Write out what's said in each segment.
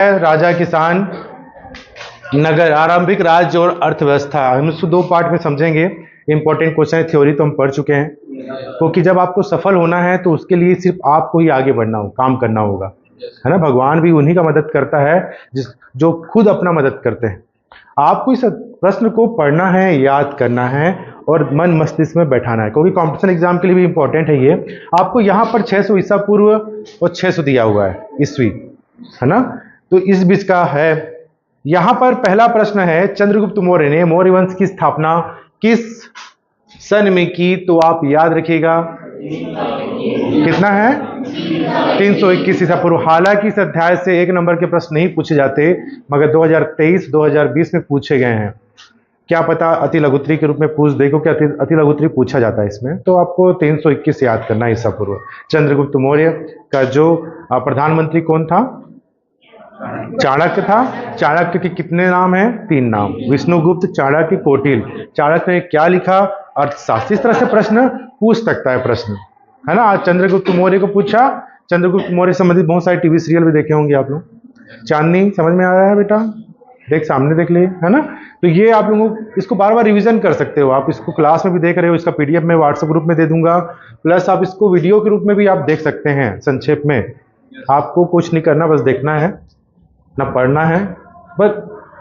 राजा, किसान, नगर, आरंभिक राज्य और अर्थव्यवस्था। हम इसको दो पार्ट में समझेंगे। इंपॉर्टेंट क्वेश्चन है, थ्योरी तो हम पढ़ चुके हैं, क्योंकि जब आपको सफल होना है तो उसके लिए सिर्फ आपको ही आगे बढ़ना हो, काम करना होगा, है ना। भगवान भी उन्हीं का मदद करता है जो खुद अपना मदद करते हैं। आपको इस प्रश्न को पढ़ना है, याद करना है और मन मस्तिष्क में बैठाना है, क्योंकि कॉम्पिटिशन एग्जाम के लिए भी इंपॉर्टेंट है ये। आपको यहाँ पर 600 ईसा पूर्व और 600 दिया हुआ है ईस्वी, है ना। तो इस बीच का है। यहाँ पर पहला प्रश्न है, चंद्रगुप्त मौर्य ने मौर्य वंश की स्थापना किस सन में की? तो आप याद रखिएगा कितना है, 321 ईसा पूर्व। हालांकि इस अध्याय से 1 नंबर के प्रश्न नहीं पूछे जाते, मगर 2023-2020 में पूछे गए हैं। क्या पता अति लघुत्री के रूप में पूछ दे, क्योंकि अति लघुत्री पूछा जाता है इसमें। तो आपको 321 याद करना है ईसा पूर्व। चंद्रगुप्त मौर्य का जो प्रधानमंत्री कौन था? चाणक्य था। चाणक्य के कितने नाम हैं? 3 नाम, विष्णुगुप्त, चाणक्य, कौटिल्य। चाणक्य ने क्या लिखा? अर्थशास्त्र। इस तरह से प्रश्न पूछ सकता है प्रश्न, है ना। आज चंद्रगुप्त मौर्य को पूछा। चंद्रगुप्त मौर्य संबंधित बहुत सारे टीवी सीरियल भी देखे होंगे आप लोग। चांदनी समझ में आ रहा है बेटा? देख, सामने देख लिए, है ना। तो ये आप लोगों इसको बार बार रिवीजन कर सकते हो। आप इसको क्लास में भी देख रहे हो, इसका पीडीएफ मैं व्हाट्सएप ग्रुप में दे दूंगा, प्लस आप इसको वीडियो के रूप में भी आप देख सकते हैं संक्षेप में। आपको कुछ नहीं करना, बस देखना है, ना पढ़ना है,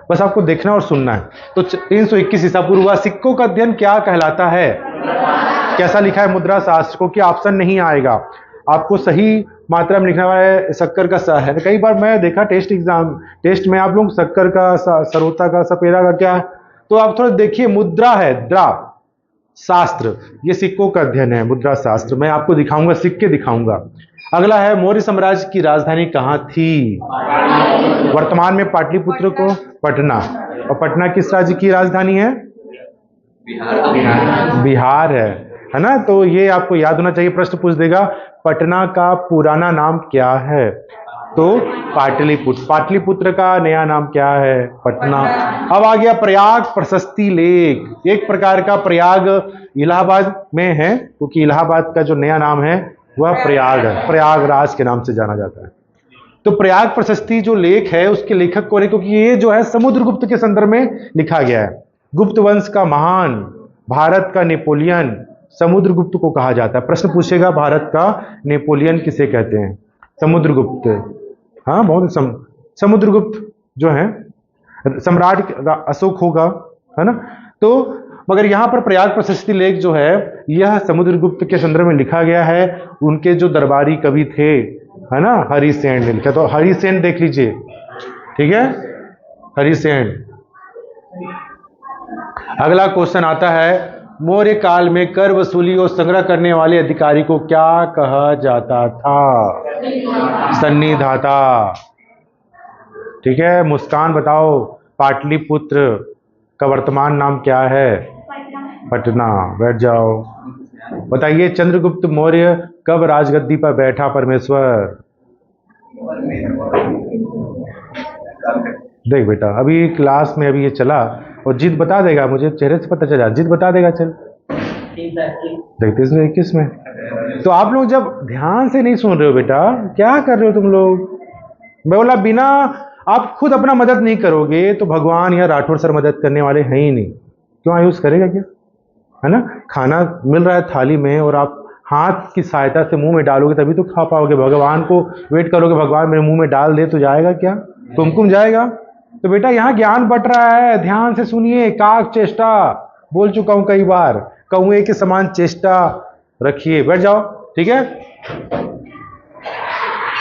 बस आपको देखना और सुनना है। तो 321 ईसा पूर्व। सिक्कों का अध्ययन क्या कहलाता है? कैसा लिखा है? मुद्रा शास्त्र। को क्या ऑप्शन नहीं आएगा, आपको सही मात्रा में लिखना है। शक्कर का है, कई बार मैं देखा टेस्ट में आप लोग शक्कर का, सरोता का, सपेरा का क्या, तो आप थोड़ा देखिए। मुद्रा है, द्रा शास्त्र, ये सिक्कों का अध्ययन है, मुद्रा शास्त्र। मैं आपको दिखाऊंगा, सिक्के दिखाऊंगा। अगला है, मौर्य साम्राज्य की राजधानी कहाँ थी? वर्तमान में पाटलिपुत्र को पटना। और पटना किस राज्य की राजधानी है? बिहार है ना। तो ये आपको याद होना चाहिए, प्रश्न पूछ देगा पटना का पुराना नाम क्या है? तो पाटलिपुत्र। पाटलिपुत्र का नया नाम क्या है? पटना। अब आ गया प्रयाग प्रशस्ति लेख। एक प्रकार का प्रयाग इलाहाबाद में है, क्योंकि इलाहाबाद का जो नया नाम है वह प्रयाग है, प्रयागराज के नाम से जाना जाता है। तो प्रयाग प्रशस्ति जो लेख है उसके लेखक कौन है? क्योंकि ये जो है समुद्रगुप्त के संदर्भ में लिखा गया है। गुप्त वंश का महान, भारत का नेपोलियन समुद्रगुप्त को कहा जाता है। प्रश्न पूछेगा, भारत का नेपोलियन किसे कहते हैं? समुद्रगुप्त। हाँ, बहुत समुद्रगुप्त जो है सम्राट अशोक होगा, है ना। तो मगर यहाँ पर प्रयाग प्रशस्ति लेख जो है यह समुद्रगुप्त के संदर्भ में लिखा गया है। उनके जो दरबारी कवि थे, है ना, हरिसेन ने लिखा। तो हरिसेन देख लीजिए, ठीक है, हरिसेन। अगला क्वेश्चन आता है, मौर्य काल में कर वसूली और संग्रह करने वाले अधिकारी को क्या कहा जाता था? सन्निधाता। ठीक है, मुस्कान बताओ, पाटलिपुत्र का वर्तमान नाम क्या है? पटना। बैठ जाओ। बताइए, चंद्रगुप्त मौर्य कब राजगद्दी पर बैठा? परमेश्वर। देख बेटा, अभी क्लास में अभी ये चला और जीत बता देगा, मुझे चेहरे से पता चला, जीत बता देगा। चल देखते 21 में। तो आप लोग जब ध्यान से नहीं सुन रहे हो बेटा, क्या कर रहे हो तुम लोग? मैं बोला बिना आप खुद अपना मदद नहीं करोगे तो भगवान या राठौर सर मदद करने वाले हैं ही नहीं। क्यों आयुष करेगा क्या, है ना। खाना मिल रहा है थाली में और आप हाथ की सहायता से मुंह में डालोगे तभी तो खा पाओगे। भगवान को वेट करोगे, भगवान मेरे मुंह में डाल दे तो जाएगा क्या? कुमकुम जाएगा? तो बेटा यहाँ ज्ञान बट रहा है, ध्यान से सुनिए। काक चेष्टा बोल चुका हूं कई बार, कौए के समान चेष्टा रखिए। बैठ जाओ, ठीक है।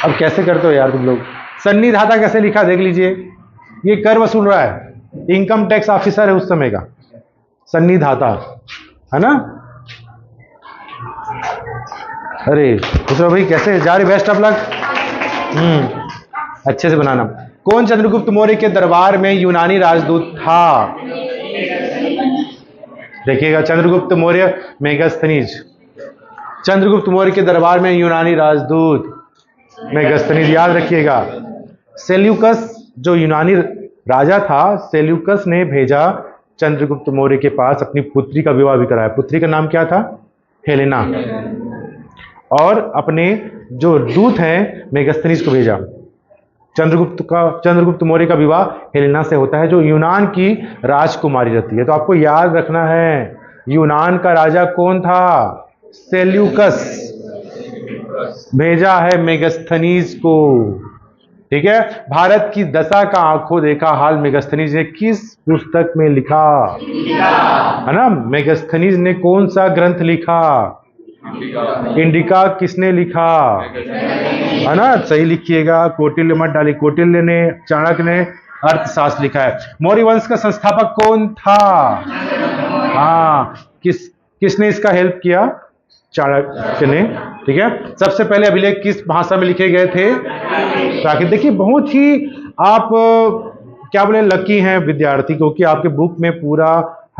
अब कैसे करते हो यार तुम लोग? सन्निधाता कैसे लिखा देख लीजिए। ये कर वसूल रहा है, इनकम टैक्स ऑफिसर है उस समय का, सन्निधाता, है ना। अरे दूसरा भाई कैसे जा रहे? Best of luck. अच्छे से बनाना। कौन चंद्रगुप्त मौर्य के दरबार में यूनानी राजदूत था? देखिएगा, चंद्रगुप्त मौर्य मेगास्थनीज। चंद्रगुप्त मौर्य के दरबार में यूनानी राजदूत मेगास्थनीज, याद रखिएगा। सेल्यूकस जो यूनानी राजा था, सेल्यूकस ने भेजा चंद्रगुप्त मौर्य के पास अपनी पुत्री का विवाह भी कराया। पुत्री का नाम क्या था? हेलेना। और अपने जो दूत हैं मेगास्थनीज को भेजा। चंद्रगुप्त मौर्य का विवाह हेलेना से होता है, जो यूनान की राजकुमारी रहती है। तो आपको याद रखना है, यूनान का राजा कौन था? सेल्यूकस। भेजा है मेगास्थनीज को। ठीक है। भारत की दशा का आंखों देखा हाल मेगास्थनीज ने किस पुस्तक में लिखा? है ना, मेगास्थनीज ने कौन सा ग्रंथ लिखा? इंडिका। किसने लिखा? है ना, सही लिखिएगा, कौटिल्य मत डालिए। कौटिल्य ने, चाणक्य ने अर्थशास्त्र लिखा है। मौर्य वंश का संस्थापक कौन था? हाँ, किसने इसका हेल्प किया? चाणक्य ने। ठीक है। सबसे पहले अभिलेख किस भाषा में लिखे गए थे? प्राकृत। देखिए, बहुत ही आप क्या बोले, लकी हैं विद्यार्थी, क्योंकि आपके बुक में पूरा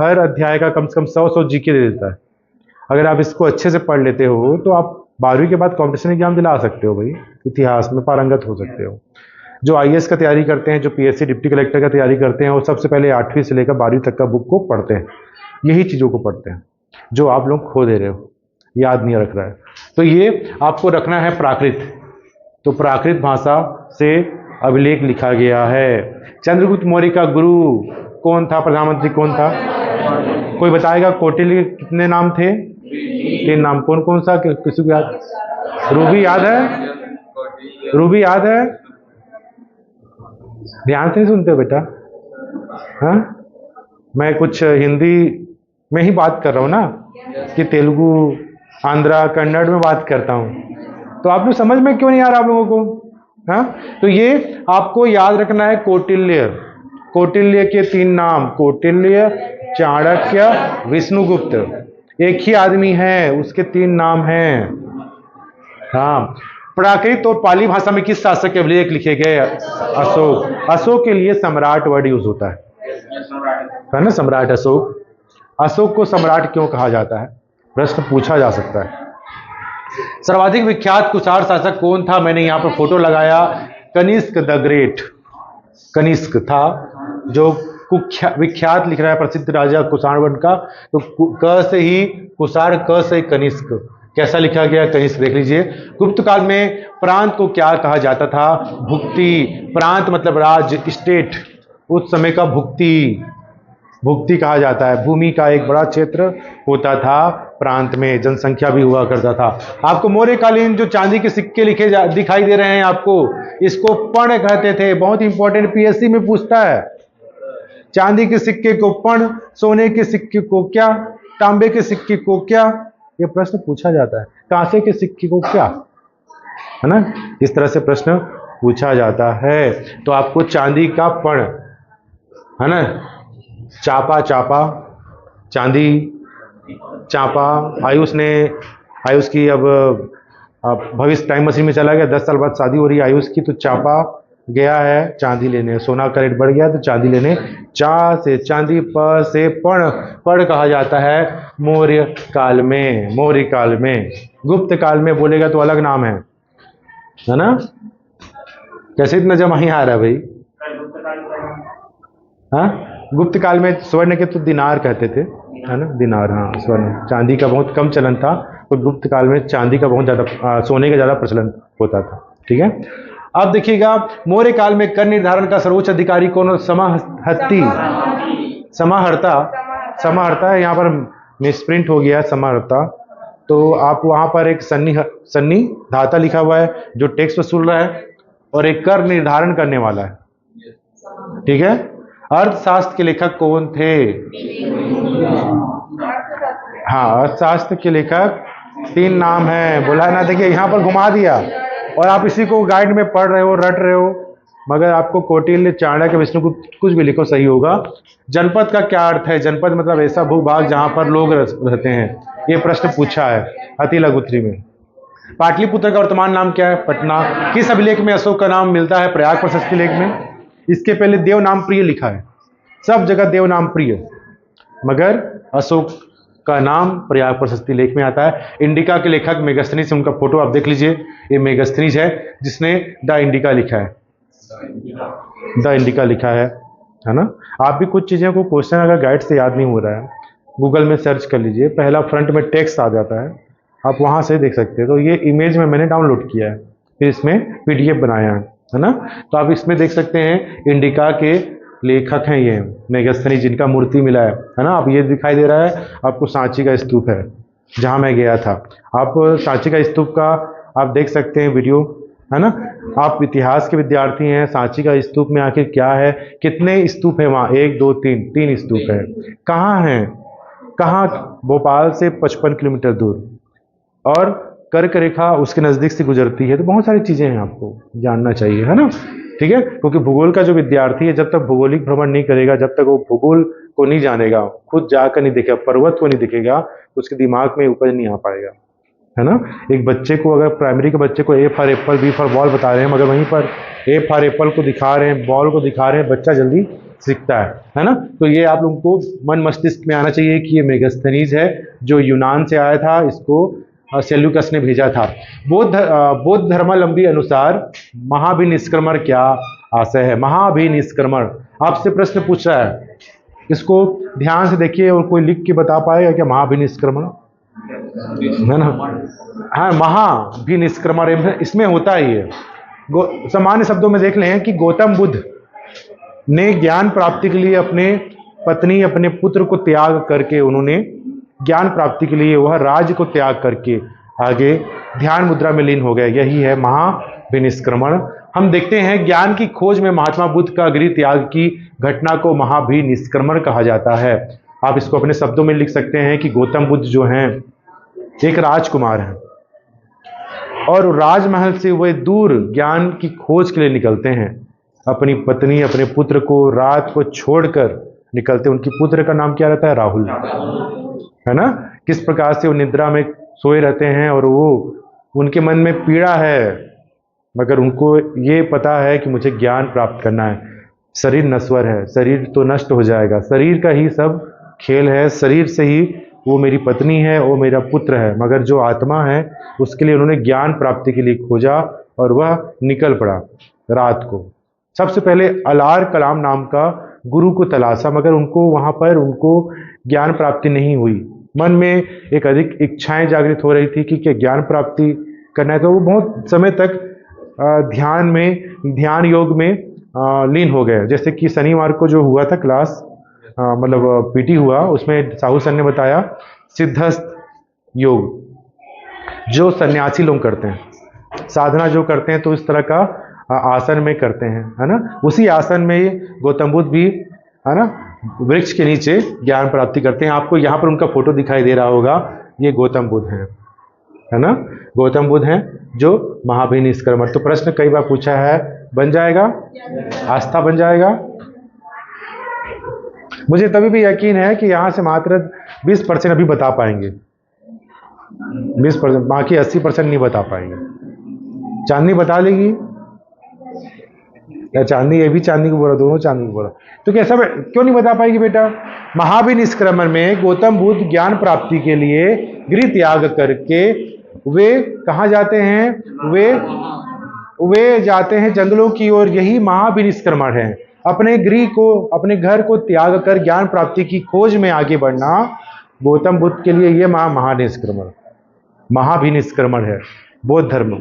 हर अध्याय का कम से कम 100 जीके दे देता है। अगर आप इसको अच्छे से पढ़ लेते हो तो आप 12वीं के बाद कॉम्पिटिशन एग्जाम दिला सकते हो भाई, इतिहास में पारंगत हो सकते हो। जो आईएएस का तैयारी करते हैं, जो पीएससी डिप्टी कलेक्टर का तैयारी करते हैं, वो सबसे पहले 8वीं से लेकर 12वीं तक का बुक को पढ़ते हैं, यही चीज़ों को पढ़ते हैं जो आप लोग खो दे रहे हो, याद नहीं रख रहा है। तो ये आपको रखना है प्राकृत। तो प्राकृत भाषा से अभिलेख लिखा गया है। चंद्रगुप्त मौर्य का गुरु कौन था? प्रधानमंत्री कौन था? कोई बताएगा? कौटिल्य कितने नाम थे? 3 नाम। कौन कौन सा? किसी को याद? रूबी याद है? रूबी याद है? ध्यान से नहीं सुनते हो बेटा? हाँ, मैं कुछ हिंदी में ही बात कर रहा हूँ ना, कि तेलुगु, आंध्रा, कन्नड़ में बात करता हूँ, तो आप लोग समझ में क्यों नहीं आ रहा आप लोगों को? हाँ, तो ये आपको याद रखना है। कौटिल्य, कौटिल्य के 3 नाम, कौटिल्य, चाणक्य, विष्णुगुप्त। एक ही आदमी है, उसके 3 नाम हैं। हाँ। प्राकृत और पाली भाषा में किस शासक के अभिलेख लिखे गए? अशोक। अशोक के लिए सम्राट वर्ड यूज होता है ना, सम्राट अशोक। अशोक को सम्राट क्यों कहा जाता है? प्रश्न पूछा जा सकता है। सर्वाधिक विख्यात कुषाण शासक कौन था? मैंने यहाँ पर फोटो लगाया, कनिष्क द ग्रेट। कनिष्क था जो विख्यात लिख रहा है, प्रसिद्ध राजा कुषाण वंश का। तो क से ही कुषाण, क से कनिष्क। कैसा लिखा गया? कनिष्क। देख लीजिए। गुप्त काल में प्रांत को क्या कहा जाता था? भुक्ति। प्रांत मतलब राज्य, स्टेट। उस समय का भुक्ति, भुक्ति कहा जाता है। भूमि का एक बड़ा क्षेत्र होता था प्रांत में, जनसंख्या भी हुआ करता था। आपको मौर्यकालीन जो चांदी के सिक्के लिखे दिखाई दे रहे हैं आपको, इसको पण कहते थे। बहुत इंपॉर्टेंट, पीएससी में पूछता है। चांदी के सिक्के को पण, सोने के सिक्के को क्या, तांबे के सिक्के को क्या, ये प्रश्न पूछा जाता है। कांसे के सिक्के को क्या, है ना, इस तरह से प्रश्न पूछा जाता है। तो आपको चांदी का पण, है ना, चापा, चापा, चांदी, चापा। आयुष की अब भविष्य टाइम मशीन में चला गया, 10 साल बाद शादी हो रही है आयुष की, तो चापा गया है चांदी लेने। सोना का रेट बढ़ गया तो चांदी लेने। चा से चांदी, प से पण। पण कहा जाता है मौर्य काल में। मौर्य काल में, गुप्त काल में बोलेगा तो अलग नाम है ना। कैसे इतना जमा ही आ रहा है भाई? हाँ, गुप्त काल में स्वर्ण के तो दिनार कहते थे, है ना, दिनार। हाँ, स्वर्ण। चांदी का बहुत कम चलन था, तो गुप्त काल में चांदी का बहुत ज़्यादा, सोने का ज़्यादा प्रचलन होता था। ठीक है। अब देखिएगा, मौर्य काल में कर निर्धारण का सर्वोच्च अधिकारी कौन? समाहर्ती। समाहर्ता, समाहर्ता है, यहाँ पर मिसप्रिंट हो गया समाहर्ता। तो आप वहाँ पर एक सन्नी धाता लिखा हुआ है जो टैक्स वसूल रहा है, और एक कर निर्धारण करने वाला है। ठीक है। अर्थशास्त्र के लेखक कौन थे? हाँ, अर्थशास्त्र के लेखक 3 नाम हैं, बोला ना। देखिए यहाँ पर घुमा दिया, और आप इसी को गाइड में पढ़ रहे हो, रट रहे हो, मगर आपको कौटिल्य, चाणक्य, विष्णुगुप्त कुछ भी लिखो सही होगा। जनपद का क्या अर्थ है? जनपद मतलब ऐसा भूभाग जहाँ पर लोग रहते हैं। ये प्रश्न पूछा है अति लघुत्री में। पाटलिपुत्र का वर्तमान नाम क्या है? पटना। किस अभिलेख में अशोक का नाम मिलता है? प्रयाग प्रशस्ति लेख में। इसके पहले देव नाम प्रिय लिखा है, सब जगह देव नाम प्रिय, मगर अशोक का नाम प्रयाग प्रशस्ति लेख में आता है। इंडिका के लेखक मेगास्थनीज, उनका फोटो आप देख लीजिए। ये मेगास्थनीज है जिसने द इंडिका लिखा है। द इंडिका लिखा है ना। आप भी कुछ चीज़ों को क्वेश्चन अगर गाइड से याद नहीं हो रहा है, गूगल में सर्च कर लीजिए, पहला फ्रंट में टेक्स्ट आ जाता है, आप वहाँ से देख सकते हैं। तो ये इमेज में मैंने डाउनलोड किया है, फिर इसमें PDF बनाया है। है ना। तो आप इसमें देख सकते हैं इंडिका के लेखक हैं ये मेगास्थनीज, जिनका मूर्ति मिला है ना। आप ये दिखाई दे रहा है आपको सांची का स्तूप है जहां मैं गया था। आप सांची का स्तूप का आप देख सकते हैं वीडियो, है ना। आप इतिहास के विद्यार्थी हैं, सांची का स्तूप में आखिर क्या है, कितने स्तूप है वहाँ, 1 2 3 3 स्तूप है। कहाँ है, कहाँ, भोपाल से 55 किलोमीटर दूर, और कर्क रेखा उसके नज़दीक से गुजरती है। तो बहुत सारी चीज़ें हैं आपको जानना चाहिए, है ना। ठीक है, क्योंकि भूगोल का जो विद्यार्थी है जब तक भौगोलिक भ्रमण नहीं करेगा, जब तक वो भूगोल को नहीं जानेगा, खुद जाकर नहीं देखेगा, पर्वत को नहीं दिखेगा, तो उसके दिमाग में उपज नहीं आ पाएगा, है ना। एक बच्चे को अगर प्राइमरी के बच्चे को A for apple B for ball बता रहे हैं, मगर वहीं पर ए फॉर एप्पल को दिखा रहे हैं, बॉल को दिखा रहे हैं, बच्चा जल्दी सीखता है ना। तो ये आप लोगों को मन मस्तिष्क में आना चाहिए कि ये मेगास्थनीज है जो यूनान से आया था, इसको सेल्यूकस ने भेजा था। बौद्ध धर्मावलंबी अनुसार महाभिनिष्क्रमण क्या आशय है। महाभिनिष्क्रमण आपसे प्रश्न पूछ रहा है, इसको ध्यान से देखिए और कोई लिख के बता पाएगा क्या महाभिनिष्क्रमण, है ना। हाँ, महाभिनिष्क्रमण इसमें होता ही है। सामान्य शब्दों में देख लें कि गौतम बुद्ध ने ज्ञान प्राप्ति के लिए अपने पत्नी अपने पुत्र को त्याग करके, उन्होंने ज्ञान प्राप्ति के लिए वह राज्य को त्याग करके आगे ध्यान मुद्रा में लीन हो गए। यही है महाभिनिष्क्रमण। हम देखते हैं ज्ञान की खोज में महात्मा बुद्ध का गृह त्याग की घटना को महाभिनिष्क्रमण कहा जाता है। आप इसको अपने शब्दों में लिख सकते हैं कि गौतम बुद्ध जो हैं एक राजकुमार हैं और राजमहल से वे दूर ज्ञान की खोज के लिए निकलते हैं। अपनी पत्नी अपने पुत्र को रात को छोड़कर निकलते। उनकी पुत्र का नाम क्या रहता है, राहुल, है ना। किस प्रकार से वो निद्रा में सोए रहते हैं और वो उनके मन में पीड़ा है, मगर उनको ये पता है कि मुझे ज्ञान प्राप्त करना है। शरीर नश्वर है, शरीर तो नष्ट हो जाएगा, शरीर का ही सब खेल है, शरीर से ही वो मेरी पत्नी है, वो मेरा पुत्र है, मगर जो आत्मा है उसके लिए उन्होंने ज्ञान प्राप्ति के लिए खोजा और वह निकल पड़ा रात को। सबसे पहले अलार कलाम नाम का गुरु को तलाशा, मगर उनको वहाँ पर उनको ज्ञान प्राप्ति नहीं हुई। मन में एक अधिक इच्छाएं जागृत हो रही थी कि क्या ज्ञान प्राप्ति करना है, तो वो बहुत समय तक ध्यान योग में लीन हो गए। जैसे कि शनिवार को जो हुआ था क्लास, मतलब पीटी हुआ, उसमें साहू सर ने बताया सिद्धस्थ योग जो सन्यासी लोग करते हैं, साधना जो करते हैं, तो इस तरह का आसन में करते हैं, है ना। उसी आसन में गौतम बुद्ध भी, है ना, वृक्ष के नीचे ज्ञान प्राप्ति करते हैं। आपको यहाँ पर उनका फोटो दिखाई दे रहा होगा, ये गौतम बुद्ध हैं, है ना। गौतम बुद्ध हैं जो महाभिनिष्क्रमण। तो प्रश्न कई बार पूछा है, बन जाएगा, आस्था बन जाएगा। मुझे तभी भी यकीन है कि यहाँ से मात्र 20% अभी बता पाएंगे, 20%, बाकी 80% नहीं बता पाएंगे। चांदनी बता लेगी या चांदनी, ये भी चांदनी को बोला, दोनों चांदनी को बोला, तो कैसा क्यों नहीं बता पाएगी बेटा। महाभिनिष्क्रमण में गौतम बुद्ध ज्ञान प्राप्ति के लिए गृह त्याग करके वे कहाँ जाते हैं, वे जाते हैं जंगलों की ओर। यही महाभिनिष्क्रमण है, अपने गृह को, अपने घर को त्याग कर ज्ञान प्राप्ति की खोज में आगे बढ़ना गौतम बुद्ध के लिए ये महाभिनिष्क्रमण है, बौद्ध धर्म,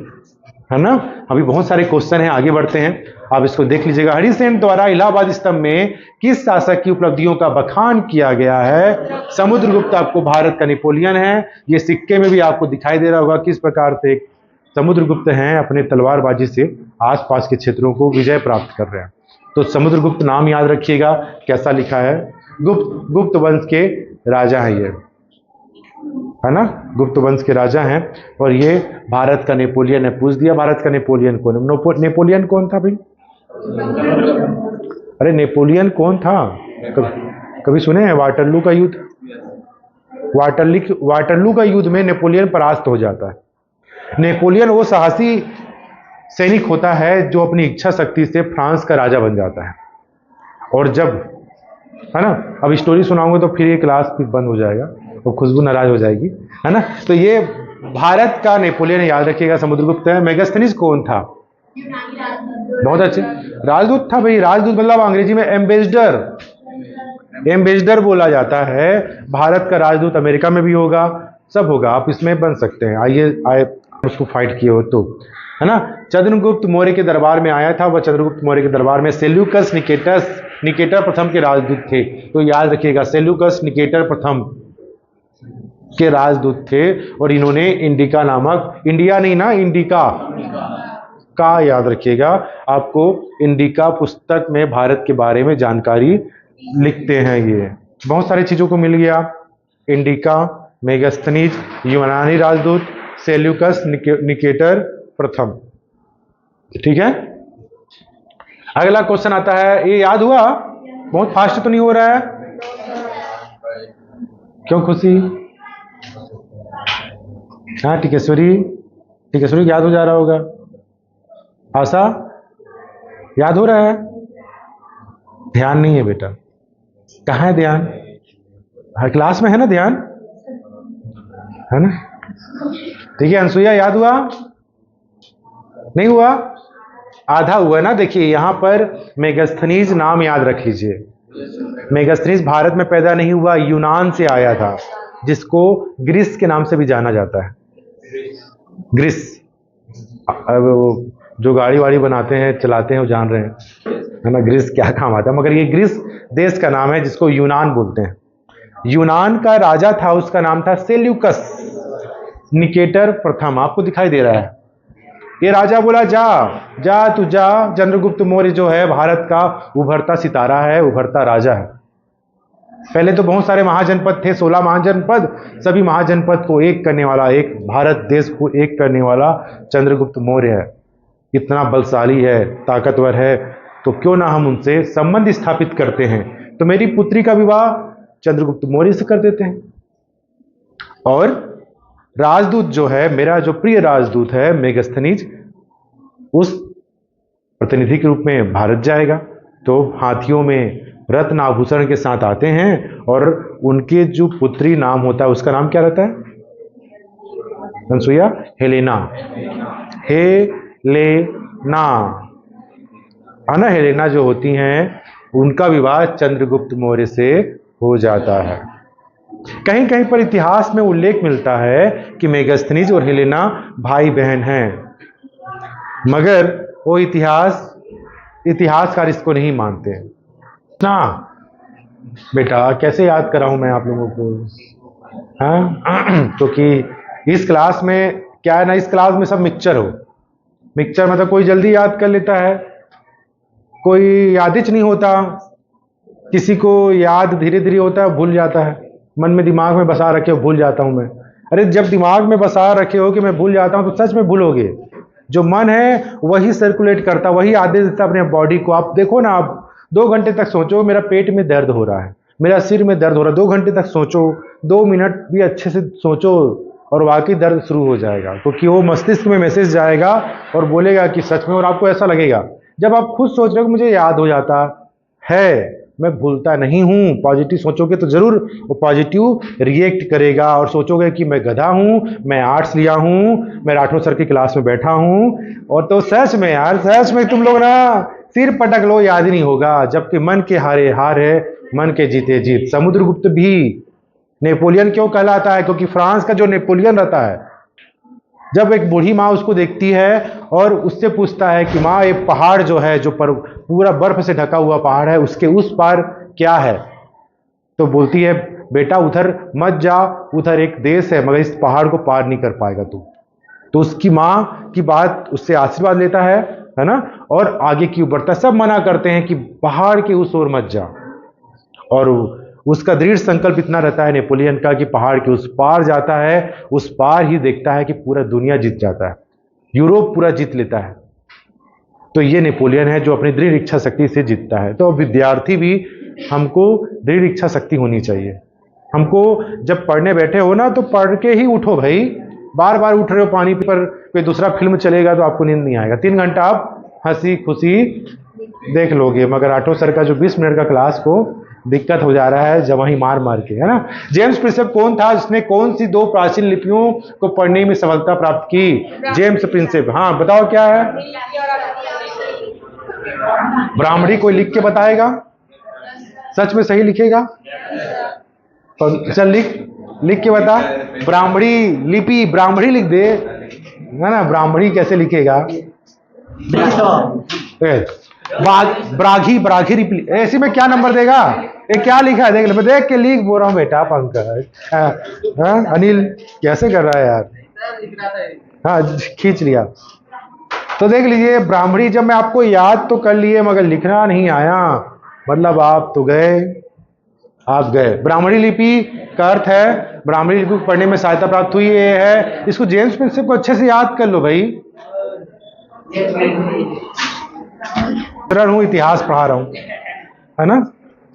है ना। अभी बहुत सारे क्वेश्चन हैं, आगे बढ़ते हैं, आप इसको देख लीजिएगा। हरिसेन द्वारा इलाहाबाद स्तंभ में किस शासक की उपलब्धियों का बखान किया गया है। समुद्रगुप्त आपको भारत का नेपोलियन है, ये सिक्के में भी आपको दिखाई दे रहा होगा किस प्रकार से समुद्रगुप्त हैं अपने तलवारबाजी से आसपास के क्षेत्रों को विजय प्राप्त कर रहे हैं। तो समुद्रगुप्त नाम याद रखिएगा, कैसा लिखा है, गुप्त वंश के राजा हैं ये, है ना, गुप्त वंश के राजा हैं। और ये भारत का नेपोलियन है। पूछ दिया भारत का नेपोलियन कौन है। नेपोलियन कौन था भाई, अरे नेपोलियन कौन था, कभी सुने हैं। वाटरलू का युद्ध, वाटरलू का युद्ध में नेपोलियन परास्त हो जाता है। नेपोलियन वो साहसी सैनिक होता है जो अपनी इच्छा शक्ति से फ्रांस का राजा बन जाता है। और जब, है ना, अब स्टोरी सुनाऊंगा तो फिर ये क्लास भी बंद हो जाएगा और खुशबू नाराज हो जाएगी, है ना। तो ये भारत का नेपोलियन याद रखिएगा, समुद्रगुप्त है। मेगास्थनीज कौन था, बहुत अच्छे, राजदूत था भाई। राजदूत मतलब अंग्रेजी में एम्बेसडर बोला जाता है। भारत का राजदूत अमेरिका में भी होगा, सब होगा, आप इसमें बन सकते हैं। उसको फाइट किए हो तो, है ना। चंद्रगुप्त मौर्य के दरबार में आया था, वह चंद्रगुप्त मौर्य के दरबार में सेल्यूकस निकेटर प्रथम के राजदूत थे। तो याद रखिएगा, सेल्यूकस निकेटर प्रथम के राजदूत थे, और इन्होंने इंडिका नामक, इंडिया नहीं ना, इंडिका का याद रखिएगा, आपको इंडिका पुस्तक में भारत के बारे में जानकारी लिखते हैं। ये बहुत सारी चीजों को मिल गया, इंडिका, मेगास्थनीज, यूनानी राजदूत, सेल्यूकस निकेटर प्रथम। ठीक है, अगला क्वेश्चन आता है, ये याद हुआ? बहुत फास्ट तो नहीं हो रहा है? क्यों खुशी? हाँ, टिकेश्वरी याद हो जा रहा होगा। आशा याद हो रहा है? ध्यान नहीं है बेटा, कहाँ है ध्यान? हर क्लास में है ना ध्यान, है ना? ठीक है, अनसुईया याद हुआ? नहीं हुआ? आधा हुआ ना। देखिए यहां पर मेगास्थनीज नाम याद रख लीजिए। मेगास्थनीज भारत में पैदा नहीं हुआ, यूनान से आया था, जिसको ग्रीस के नाम से भी जाना जाता है। ग्रीस, अब जो गाड़ी वाड़ी बनाते हैं, चलाते हैं, वो जान रहे हैं, है ना, ग्रीस क्या काम आता है। मगर ये ग्रीस देश का नाम है, जिसको यूनान बोलते हैं। यूनान का राजा था, उसका नाम था सेल्यूकस निकेटर प्रथम। आपको दिखाई दे रहा है? ये राजा बोला, जा तू जा, चंद्रगुप्त मौर्य जो है भारत का उभरता सितारा है, उभरता राजा है। पहले तो बहुत सारे महाजनपद थे, 16 महाजनपद, सभी महाजनपद को एक करने वाला, एक भारत देश को एक करने वाला चंद्रगुप्त मौर्य है। इतना बलशाली है, ताकतवर है, तो क्यों ना हम उनसे संबंध स्थापित करते हैं। तो मेरी पुत्री का विवाह चंद्रगुप्त मौर्य से कर देते हैं, और राजदूत जो है, मेरा जो प्रिय राजदूत है मेगास्थनीज, उस प्रतिनिधि के रूप में भारत जाएगा। तो हाथियों में रत्न आभूषण के साथ आते हैं, और उनके जो पुत्री नाम होता है, उसका नाम क्या रहता है अनसुईया? हेलेना। हेलेना, है ना। हेलेना जो होती हैं, उनका विवाह चंद्रगुप्त मौर्य से हो जाता है। कहीं कहीं पर इतिहास में उल्लेख मिलता है कि मेगास्थनीज और हेलेना भाई बहन हैं, मगर वो इतिहासकार इसको नहीं मानते ना। बेटा कैसे याद कराऊं मैं आप लोगों को, हाँ? क्योंकि इस क्लास में क्या है ना, इस क्लास में सब मिक्सचर हो। मिक्सचर मतलब कोई जल्दी याद कर लेता है, कोई यादिच नहीं होता, किसी को याद धीरे धीरे होता है, भूल जाता है। मन में दिमाग में बसा रखे हो, भूल जाता हूं मैं। अरे जब दिमाग में बसा रखे हो कि मैं भूल जाता हूं, तो सच में भूलोगे। जो मन है वही सर्कुलेट करता, वही आदेश देता अपने बॉडी को। आप देखो ना, आप 2 घंटे तक सोचो मेरा पेट में दर्द हो रहा है, मेरा सिर में दर्द हो रहा है, 2 घंटे तक सोचो, 2 मिनट भी अच्छे से सोचो, और वाकई दर्द शुरू हो जाएगा, क्योंकि वो मस्तिष्क में मैसेज जाएगा और बोलेगा कि सच में। और आपको ऐसा लगेगा, जब आप खुद सोच रहे हो मुझे याद हो जाता है, मैं भूलता नहीं हूं, पॉजिटिव सोचोगे तो जरूर वो पॉजिटिव रिएक्ट करेगा। और सोचोगे कि मैं गधा हूं, मैं आर्ट्स लिया हूं, मैं राठौर सर की क्लास में बैठा हूं, और तो सच में यार, सच में तुम लोग ना सिर पटक लो, याद ही नहीं होगा। जबकि मन के हारे हार है, मन के जीते जीत। समुद्रगुप्त भी नेपोलियन क्यों कहलाता है? क्योंकि फ्रांस का जो नेपोलियन रहता है, जब एक बूढ़ी माँ उसको देखती है और उससे पूछता है कि माँ, ये पहाड़ जो है, जो पूरा बर्फ से ढका हुआ पहाड़ है, उसके उस पार क्या है? तो बोलती है, बेटा उधर मत जा, उधर एक देश है, मगर इस पहाड़ को पार नहीं कर पाएगा तू। तो उसकी माँ की बात, उससे आशीर्वाद लेता है ना, और आगे की ओर बढ़ता है। सब मना करते हैं कि पहाड़ के उस ओर मत जा, और उसका दृढ़ संकल्प इतना रहता है नेपोलियन का कि पहाड़ के उस पार जाता है, उस पार ही देखता है कि पूरा दुनिया जीत जाता है, यूरोप पूरा जीत लेता है। तो ये नेपोलियन है जो अपनी दृढ़ इच्छा शक्ति से जीतता है। तो विद्यार्थी भी, हमको दृढ़ इच्छा शक्ति होनी चाहिए। हमको जब पढ़ने बैठे हो ना, तो पढ़ के ही उठो भाई। बार बार उठ रहे हो पानी पर, कोई दूसरा फिल्म चलेगा तो आपको नींद नहीं आएगा। 3 घंटा आप हंसी खुशी देख लोगे, मगर राठौर सर का जो 20 मिनट का क्लास को दिक्कत हो जा रहा है, जब वहीं मार मार के, है ना। जेम्स प्रिंसेप कौन था जिसने कौन सी 2 प्राचीन लिपियों को पढ़ने में सफलता प्राप्त की? James Prinsep. हाँ बताओ क्या है? ब्राह्मणी। कोई लिख के बताएगा? सच में सही लिखेगा? तो चल लिख के बता। ब्राह्मणी लिपि, ब्राह्मणी लिख दे। है ना, ब्राह्मणी कैसे लिखेगा? ब्राघी ब्राघी रिप्ली, ऐसी में क्या नंबर देगा? ये क्या लिखा है देख ले, मैं देख के लिख बोल रहा हूँ बेटा पंकज। अनिल कैसे कर रहा है यार? हाँ खींच लिया। तो देख लीजिए ब्राह्मणी, जब मैं आपको याद तो कर लिए मगर लिखना नहीं आया, मतलब आप तो गए, आप गए। ब्राह्मणी लिपि का अर्थ है, ब्राह्मणी लिपि को पढ़ने में सहायता प्राप्त हुई ये है, इसको जेम्स प्रिंसेप को अच्छे से याद कर लो भाई। हूँ इतिहास पढ़ा रहा हूँ, है ना,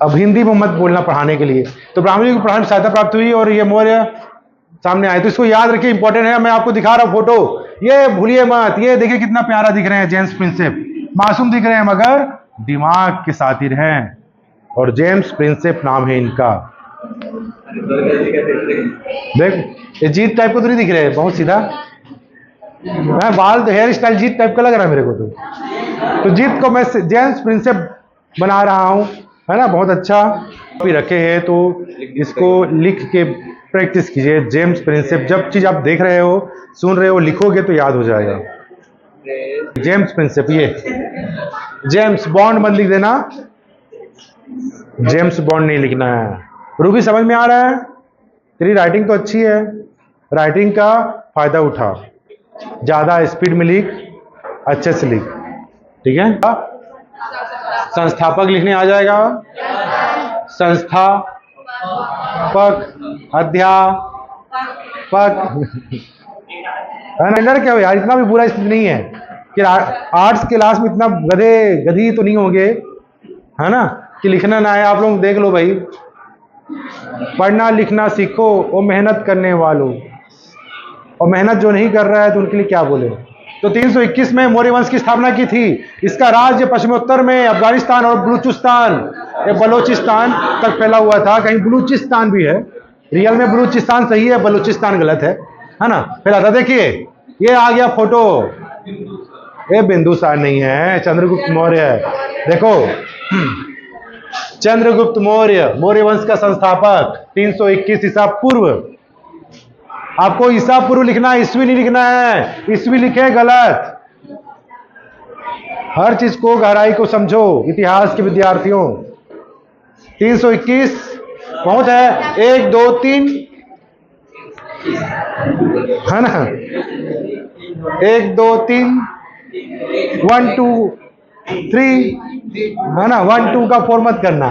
अब हिंदी में मत बोलना पढ़ाने के लिए। तो ब्राह्मणी को पढ़ाने में सहायता प्राप्त हुई और ये मौर्य सामने आए, तो इसको याद रखिए, इंपॉर्टेंट है। मैं आपको दिखा रहा हूं फोटो, ये भूलिए मत। ये देखिए कितना प्यारा दिख रहे हैं जेम्स प्रिंसेप, मासूम दिख रहे हैं मगर दिमाग के सातिर हैं, और जेम्स प्रिंसेप नाम है इनका। देख ये जीत टाइप को तो नहीं दिख रहे, बहुत सीधा मैं बाल, तो हेयर स्टाइल जीत टाइप का लग रहा है मेरे को। तो जीत को मैं जेम्स प्रिंसेप बना रहा हूं, है ना, बहुत अच्छा भी रखे हैं। तो इसको लिख के प्रैक्टिस कीजिए, जेम्स प्रिंसेप। जब चीज आप देख रहे हो, सुन रहे हो, लिखोगे तो याद हो जाएगा। जेम्स प्रिंसेप, ये जेम्स बॉन्ड मत लिख देना, जेम्स बॉन्ड नहीं लिखना है। रूबी समझ में आ रहा है? तेरी राइटिंग तो अच्छी है, राइटिंग का फायदा उठा, ज्यादा स्पीड में लिख, अच्छे से लिख, ठीक है। संस्थापक लिखने आ जाएगा, संस्थापक, अध्यापक। क्या हो यार, इतना भी बुरा स्थिति नहीं है कि आर्ट्स क्लास में इतना गधे गधी तो नहीं होंगे, है ना, कि लिखना ना है। आप लोग देख लो भाई, पढ़ना लिखना सीखो और मेहनत करने वालों, और मेहनत जो नहीं कर रहा है तो उनके लिए क्या बोले। तो 321 में मौर्य वंश की स्थापना की थी। इसका राज्य पश्चिमोत्तर में अफगानिस्तान और बलूचिस्तान, बलोचिस्तान तक फैला हुआ था। कहीं बलूचिस्तान भी है, रियल में बलूचिस्तान सही है, बलूचिस्तान गलत है ना, फैला था। देखिए ये आ गया फोटो, ये बिंदुसार नहीं है, चंद्रगुप्त मौर्य है। देखो चंद्रगुप्त मौर्य, मौर्य वंश का संस्थापक, 321 ईसा पूर्व। आपको ईसा पूर्व लिखना है, ईस्वी नहीं लिखना है, ईस्वी लिखे गलत। हर चीज को, गहराई को समझो इतिहास के विद्यार्थियों। 321 बहुत है, 1 2 3, है ना, 1 2 3, 1 2 3, है ना, 1 2 का 4 मत करना,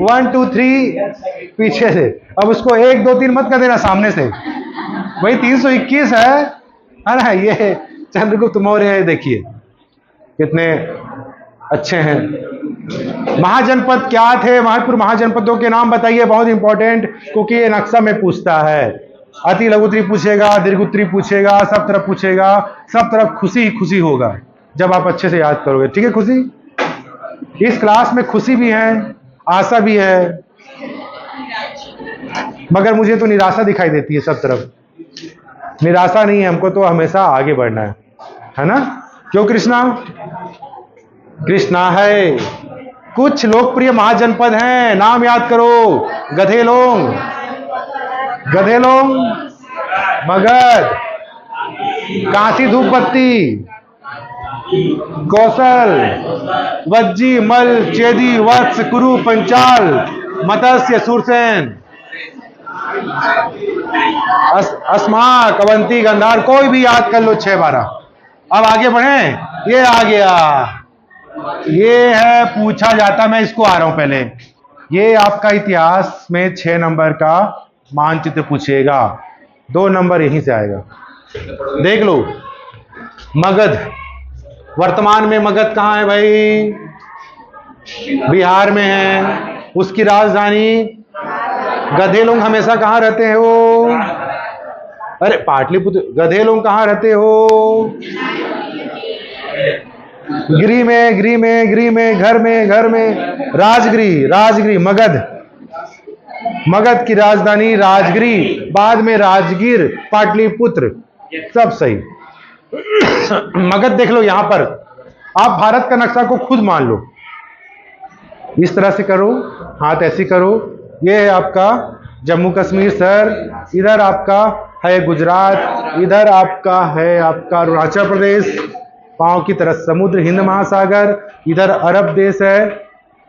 1 2 3 पीछे से। अब उसको 1 2 3 मत कर देना सामने से भाई। 321 है ना, ये चंद्रगुप्त मौर्य है। देखिए कितने अच्छे हैं। महाजनपद क्या थे? महत्वपूर्ण महाजनपदों के नाम बताइए, बहुत इंपॉर्टेंट, क्योंकि ये नक्शा में पूछता है। अति लघुत्री पूछेगा, दीर्घोत्तरी पूछेगा, सब तरफ पूछेगा। सब तरफ खुशी ही खुशी होगा जब आप अच्छे से याद करोगे, ठीक है। खुशी, इस क्लास में खुशी भी है, आशा भी है, मगर मुझे तो निराशा दिखाई देती है सब तरफ। निराशा नहीं है, हमको तो हमेशा आगे बढ़ना है ना। क्यों कृष्णा? कृष्णा है। कुछ लोकप्रिय महाजनपद हैं, नाम याद करो। गधेलोंग, गधेलोंग, मगध, कांसी धूपबत्ती, कौशल, वज्जी, मल, चेदी, वत्स, कुरु, पंचाल, मत्स्य, सूरसेन, अस्माक, अवंती, गंधार। कोई भी याद कर लो 6-12। अब आगे बढ़ें। ये आ गया, ये है पूछा जाता, मैं इसको आ रहा हूं पहले। ये आपका इतिहास में 6 नंबर का मानचित्र पूछेगा, 2 नंबर यहीं से आएगा। देख लो, मगध, वर्तमान में मगध कहाँ है भाई? बिहार में है। उसकी राजधानी गधेलोंग। हमेशा कहाँ रहते हैं वो? अरे पाटलिपुत्र। गधेलोंग कहाँ रहते हो? गिरी में, गिरी में, गिरी में, घर में, घर में, राजगिरी, राजगिरी, मगध। मगध की राजधानी राजगिरी, बाद में राजगीर, पाटलिपुत्र, सब सही। मगध देख लो यहां पर। आप भारत का नक्शा को खुद मान लो, इस तरह से करो, हाथ ऐसे करो। ये है आपका जम्मू कश्मीर सर, इधर आपका है गुजरात, इधर आपका है आपका अरुणाचल प्रदेश, पांव की तरफ समुद्र हिंद महासागर, इधर अरब देश है,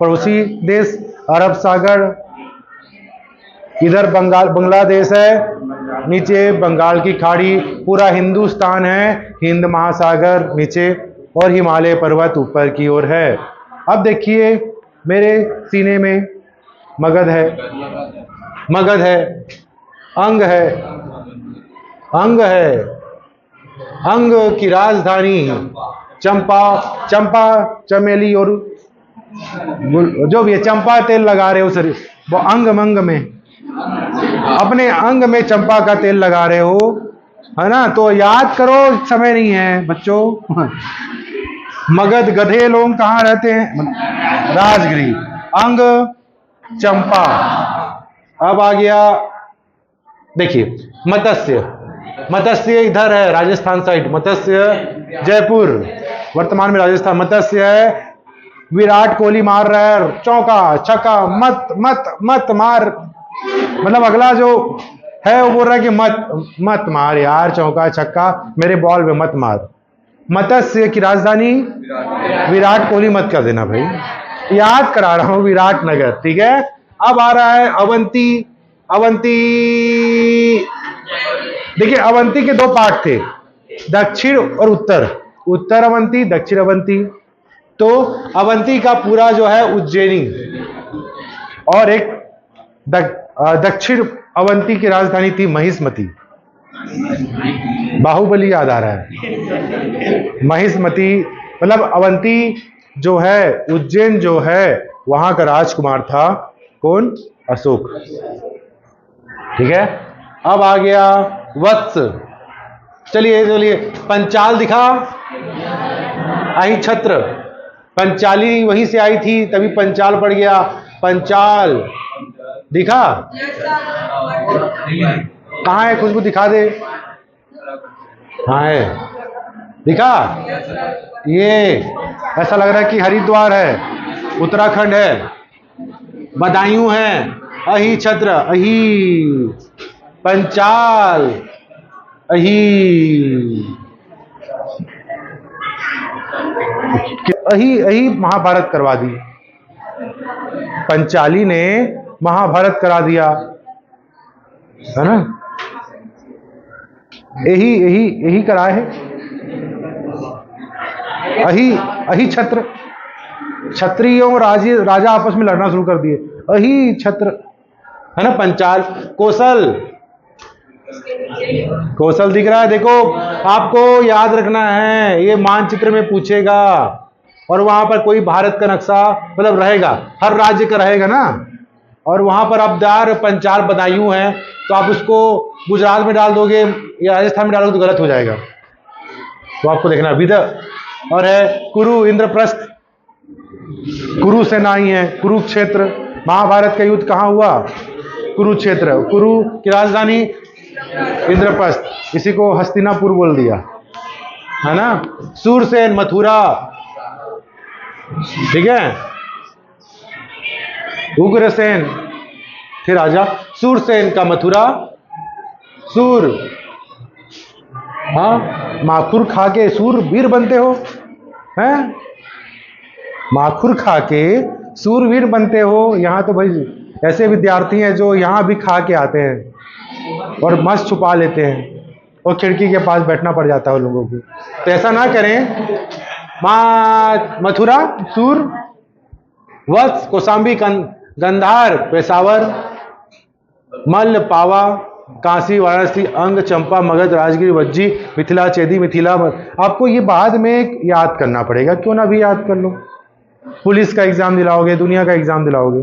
पड़ोसी देश अरब सागर, इधर बांग्लादेश है, नीचे बंगाल की खाड़ी, पूरा हिंदुस्तान है, हिंद महासागर नीचे और हिमालय पर्वत ऊपर की ओर है। अब देखिए मेरे सीने में मगध है, मगध है, अंग है, अंग है, अंग की राजधानी चंपा, चंपा चमेली और जो भी है, चंपा तेल लगा रहे हो सर वो अंग मंग में, अपने अंग में चंपा का तेल लगा रहे हो, है ना? तो याद करो, समय नहीं है बच्चों। मगध गधे लोग कहाँ रहते हैं? राजगिरी, अंग चंपा। अब आ गया देखिए मत्स्य, मत्स्य इधर है राजस्थान साइड, मत्स्य जयपुर वर्तमान में राजस्थान, मत्स्य है, विराट कोहली मार रहा है चौका छक्का, मत मत मत मार, मतलब अगला जो है वो बोल रहा है कि मत मत मार यार चौका छक्का, मेरे बॉल में मत मार। मत्स्य की राजधानी विराट कोहली मत कर देना भाई, याद करा रहा हूं, विराट नगर, ठीक है। अब आ रहा है अवंती, अवंती देखिए अवंती के दो पार्ट थे, दक्षिण और उत्तर, उत्तर अवंती दक्षिण अवंती। तो अवंती का पूरा जो है उज्जैनी, और एक दक्षिण अवंती की राजधानी थी महिष्मती, बाहुबली याद आ रहा है, महिष्मती मतलब अवंती जो है, उज्जैन जो है वहां का राजकुमार था कौन? अशोक, ठीक है। अब आ गया वत्स, चलिए चलिए पंचाल दिखा, आई छत्र, पंचाली वहीं से आई थी तभी पंचाल पड़ गया, पंचाल दिखा, कहाँ है? खुशबू दिखा दे, हाँ है, दिखा, ये ऐसा लग रहा है कि हरिद्वार है, उत्तराखंड है, बदायूं है, अही छत्र, अही पंचाल, अही अही अही महाभारत करवा दी, पंचाली ने महाभारत करा दिया, है ना? यही यही यही कराए है, अही अही छत्र, क्षत्रियों और राजा आपस में लड़ना शुरू कर दिए, अही छत्र, है ना? पंचाल, कौशल, कौशल दिख रहा है, देखो आपको याद रखना है, ये मानचित्र में पूछेगा और वहां पर कोई भारत का नक्शा मतलब रहेगा, हर राज्य का रहेगा ना, और वहां पर अब्दार पंचाल बदायूं है, तो आप उसको गुजरात में डाल दोगे या राजस्थान में डालोगे तो गलत हो जाएगा, तो आपको देखना। विदर्भ और है कुरु, इंद्रप्रस्थ, कुरु सेनाई है, कुरुक्षेत्र, महाभारत का युद्ध कहाँ हुआ? कुरुक्षेत्र, कुरु की राजधानी इंद्रप्रस्थ, इसी को हस्तिनापुर बोल दिया, है ना? सूरसेन मथुरा, ठीक है, उग्रसेन फिर राजा, सूरसेन का मथुरा, सूर, हाँ माखुर खा के सूरवीर बनते हो, हैं? माखुर खा के सूरवीर बनते हो। यहाँ तो भाई ऐसे विद्यार्थी हैं जो यहाँ भी खा के आते हैं और मस्त छुपा लेते हैं और खिड़की के पास बैठना पड़ जाता है उन लोगों को, तो ऐसा ना करें। मथुरा, सूर, वत्स, कौशाम्बी, गंधार, पेशावर, मल्ल, पावा, काशी, वाराणसी, अंग, चंपा, मगध, राजगिरी, वज्जी, मिथिला, चेदी, मिथिला। आपको ये बाद में याद करना पड़ेगा, क्यों ना भी याद कर लो। पुलिस का एग्जाम दिलाओगे, दुनिया का एग्जाम दिलाओगे,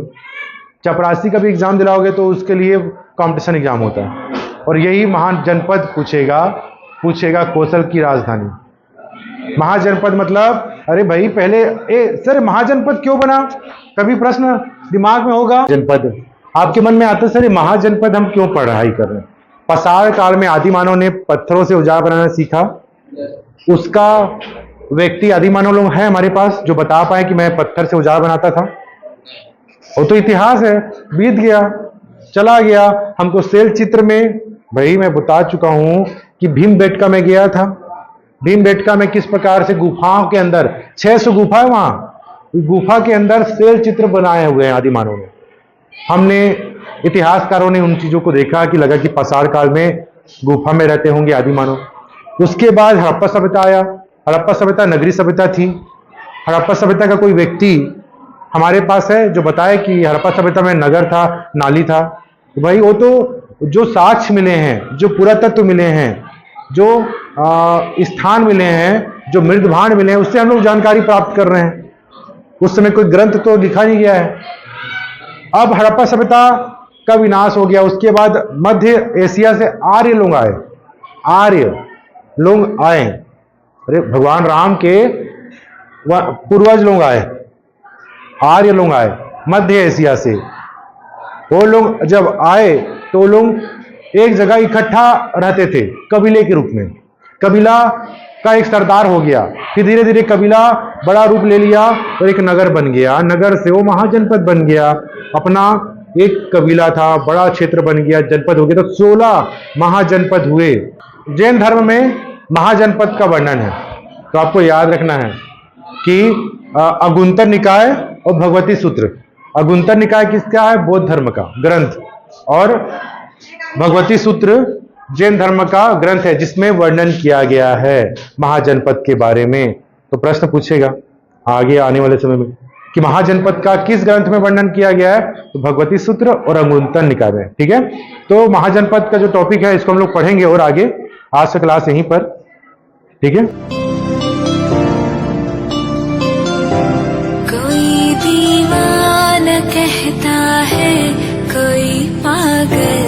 चपरासी का भी एग्जाम दिलाओगे तो उसके लिए कंपटीशन एग्जाम होता है, और यही महान जनपद पूछेगा कौशल की राजधानी। महाजनपद मतलब, अरे भाई पहले सर महाजनपद क्यों बना, कभी प्रश्न दिमाग में होगा। जनपद आपके मन में आता है, सर महाजनपद हम क्यों पढ़ाई कर रहे हैं? पसार काल में आदिमानव ने पत्थरों से औजार बनाना सीखा, उसका व्यक्ति आदिमानव लोग हैं हमारे पास जो बता पाए कि मैं पत्थर से औजार बनाता था। वो तो इतिहास है, बीत गया, चला गया। हमको सेल चित्र में भाई मैं बता चुका हूं कि भीमबेटका में गया था। भीमबेटका में किस प्रकार से गुफाओं के अंदर 600 गुफा है वहां, गुफा के अंदर सेल चित्र बनाए हुए हैं आदि मानव ने। हमने इतिहासकारों ने उन चीजों को देखा कि लगा कि पाषाण काल में गुफा में रहते होंगे आदि मानव। उसके बाद हड़प्पा सभ्यता आया। हड़प्पा सभ्यता नगरीय सभ्यता थी। हड़प्पा सभ्यता का कोई व्यक्ति हमारे पास है जो बताए कि हड़प्पा सभ्यता में नगर था, नाली था। भाई वो तो जो साक्ष्य मिले हैं, जो पुरातत्व मिले हैं, जो स्थान मिले हैं, जो मृद भांड मिले हैं, उससे हम लोग जानकारी प्राप्त कर रहे हैं। उस समय कोई ग्रंथ तो लिखा नहीं गया है। अब हड़प्पा सभ्यता का विनाश हो गया। उसके बाद मध्य एशिया से आर्य लोग आए। आर्य लोग आए, अरे भगवान राम के पूर्वज लोग आए, आर्य लोग आए मध्य एशिया से। वो लोग जब आए तो वो लोग एक जगह इकट्ठा रहते थे कबीले के रूप में। कबीला का एक सरदार हो गया, फिर धीरे धीरे कबीला बड़ा रूप ले लिया और एक नगर बन गया। नगर से वो महाजनपद बन गया। अपना एक कबीला था, बड़ा क्षेत्र बन गया, जनपद हो गया। तो 16 महाजनपद हुए। जैन धर्म में महाजनपद का वर्णन है, तो आपको याद रखना है कि अगुंतर निकाय और भगवती सूत्र। अगुंतर निकाय किसका है? बौद्ध धर्म का ग्रंथ, और भगवती सूत्र जैन धर्म का ग्रंथ है जिसमें वर्णन किया गया है महाजनपद के बारे में। तो प्रश्न पूछेगा आगे आने वाले समय में कि महाजनपद का किस ग्रंथ में वर्णन किया गया है, तो भगवती सूत्र और अगुंतर निकाय में। ठीक है, तो महाजनपद का जो टॉपिक है इसको हम लोग पढ़ेंगे और आगे। आज का क्लास यहीं पर, ठीक है। कोई दीवाना कहता है, कोई पागल।